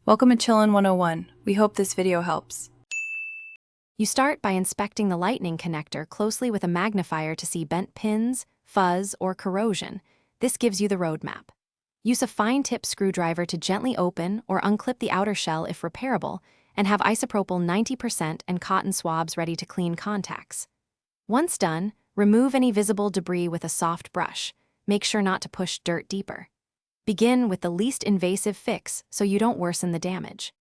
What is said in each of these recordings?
Welcome to Chillin' 101. We hope this video helps. You start by inspecting the lightning connector closely with a magnifier to see bent pins, fuzz, or corrosion. This gives you the roadmap. Use a fine-tip screwdriver to gently open or unclip the outer shell if repairable, and have isopropyl 90% and cotton swabs ready to clean contacts. Once done, remove any visible debris with a soft brush. Make sure not to push dirt deeper. Begin with the least invasive fix so you don't worsen the damage.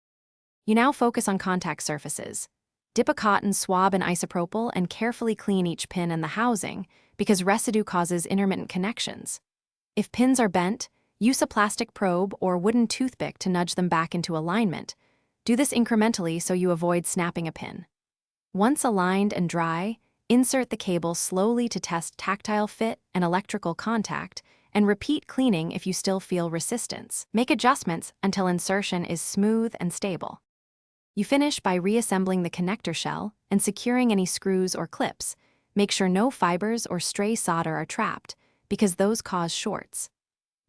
You now focus on contact surfaces. Dip a cotton swab in isopropyl and carefully clean each pin and the housing because residue causes intermittent connections. If pins are bent, use a plastic probe or wooden toothpick to nudge them back into alignment. Do this incrementally so you avoid snapping a pin. Once aligned and dry, insert the cable slowly to test tactile fit and electrical contact, and repeat cleaning if you still feel resistance. Make adjustments until insertion is smooth and stable. You finish by reassembling the connector shell and securing any screws or clips. Make sure no fibers or stray solder are trapped, because those cause shorts.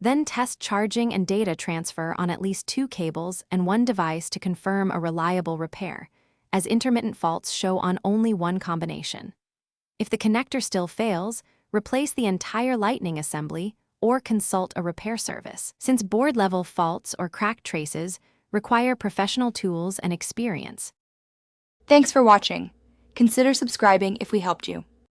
Then test charging and data transfer on at least 2 cables and 1 device to confirm a reliable repair, as intermittent faults show on only one combination. If the connector still fails, replace the entire lightning assembly or consult a repair service, since board-level faults or crack traces require professional tools and experience. Thanks for watching. Consider subscribing if we helped you.